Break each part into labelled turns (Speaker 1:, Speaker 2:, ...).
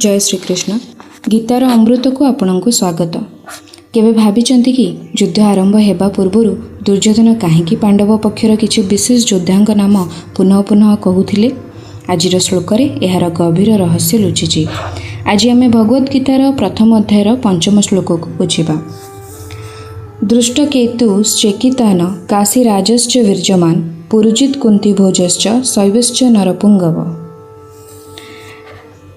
Speaker 1: जय श्रीकृष्ण। गीतार अमृत को आपण को स्वागत। केवे भाविचंती कि युद्ध आरंभ हेबा पूर्वरु दुर्योधन काहेकि पांडव पक्षर किछि विशेष योद्धांक नाम पुनः पुनः कहूथिले? आजिर श्लोकरे एहार गभीर रहस्य लुचिछि। आज आमे भगवत गीतार प्रथम अध्यायर पंचम श्लोक को बुझिबा। दृष्टकेतु चेकितान काशीराजश्च वीर्यमान पुरुजित कुंती भोजश्च शैवश्च नरपुंगव।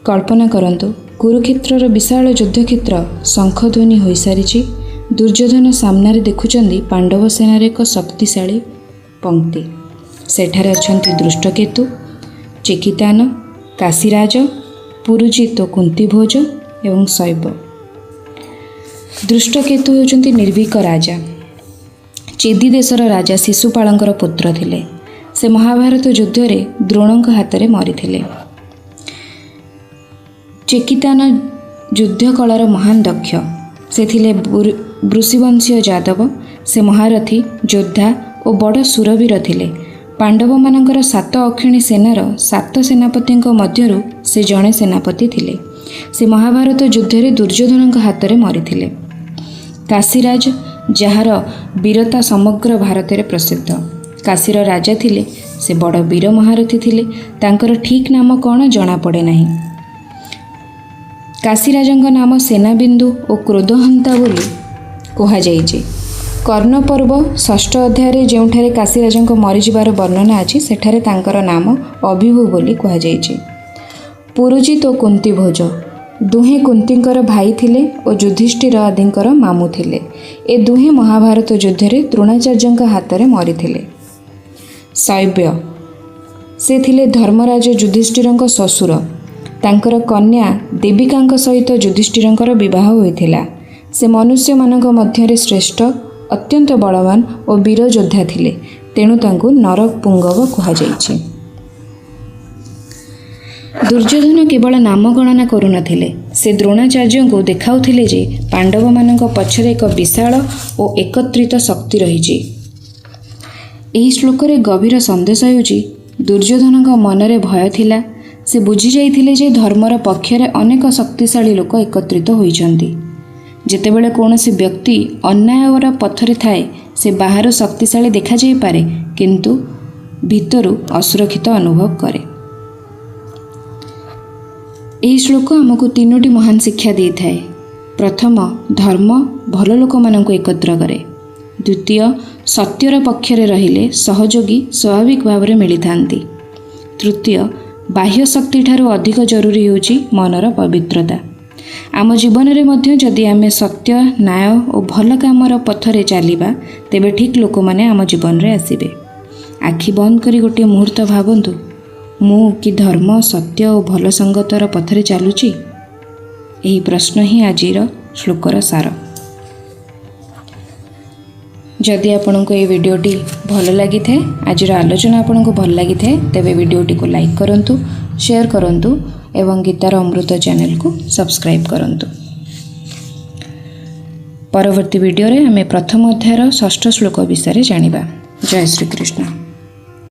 Speaker 1: कल्पना करंतु कुरुक्षेत्रर विशाल युद्धक्षेत्र शंखध्वनि हो सारी। दुर्योधन सामने देखुचंदी पांडव सेनार एक शक्तिशाली पंक्ति। सेठारे अछंती दृष्टकेतु, चेकितान, काशीराज, पुरुजित और कुंती भोज एवं शैव। दृष्टकेतु होचंती निर्भीक राजा। चेदी देशर राजा शिशुपालंकर पुत्र थिले। से महाभारत युद्ध रे द्रोणंक हाथ में मरीथिले। चेकितान युद्ध कलार महान दक्ष। से थिले वृषिवंशीय जादव। से महारथी, योद्धा और बड़ सुरवीर थिले। पांडव मानकर 7 अक्षिणी सेनार 7 सेनापति मध्यरु से जड़े सेनापति थिले। से महाभारत युद्ध रे दुर्योधन हाथ में मरीथिले। काशीराज, जार वीरता समग्र भारत में प्रसिद्ध। काशीर राजा थिले। से बड़ वीर महारथी थिले। तांकर ठीक नाम कौन जना पड़े नहीं। काशीराजंक नाम सेनाबिंदु और क्रोधहंता बोली कहुଯାଇଛି। कर्ण पर्व 6 अध्याय जोठारे काशीराजंक मरीजिबार वर्णना अछि सेठारे तांकर नाम अभिभू बोली कहुଯାଇଛି। पुरुजित और कुंती भोज दुहे कुंतींकर भाई थिले और युधिष्ठिर आदिंकर मामू थिले। ए दुहे महाभारत युद्ध रे द्रोणाचार्यंक हाथ में मरीथिले। शैव्य से थिले धर्मराज युधिष्ठिरंक ससुर। तांकर कन्या देविकांक सहित युधिष्ठिरंकर विवाह होइथिला। से मनुष्य मानक मध्यरे श्रेष्ठ, अत्यंत बलवान और वीर योद्धा थिले। तेणु तांकु नरपुंगव कहुଯାଇଛି। दुर्योधन केवल नाम गणना करू नथिले। से द्रोणाचार्य को देखाउथिले जे पांडव मानक पछरे एक विशाल और एकत्रित शक्ति रहिछि। एही श्लोक रे गभीर संदेश हेउछि दुर्योधनक मनरे भय थिला। से बुझी जाइथिले जे धर्मर पक्षरे अनेक शक्तिशाली लोक एकत्रित होइछन्ति। जेतेबेले कौनसी व्यक्ति अन्यायर पथरे थाए से बाहर शक्तिशाली देखा जाई पारे किंतु भितरु असुरक्षित अनुभव करे। एही श्लोक हमको 3टी महान शिक्षा दी थाए। प्रथम, धर्म भल लोक मानक एकत्र करे। द्वितीय, सत्यर पक्षरे रहिले सहयोगी स्वाभाविक भाव में मिली थांती। तृतीय, बाह्य शक्ति ठारू अधिक जरूरी होची मनर पवित्रता। आम जीवन में मध्य जदि आमे सत्य, न्याय और भल कामर पथरे चलिबा तेबे ठीक लोक माने आम जीवन रे आसीबे। आखि बंद करी गोटे मुहूर्त भाबंतु, मु कि धर्म, सत्य और भल संगतर पथरे चलुची? एही प्रश्न ही आजिर श्लोकर सार। जदि आपन को ये वीडियोटी भल लगी थे, आज आलोचना आपन को भल लगी थे, तेबे वीडियोटी को लाइक करंतु, शेयर करंतु एवं गीतार अमृत चैनल को सब्सक्राइब करंतु। परवर्ती वीडियो रे हमें प्रथम अध्यायर 6 श्लोक विषय जानिबा। जय श्री कृष्ण।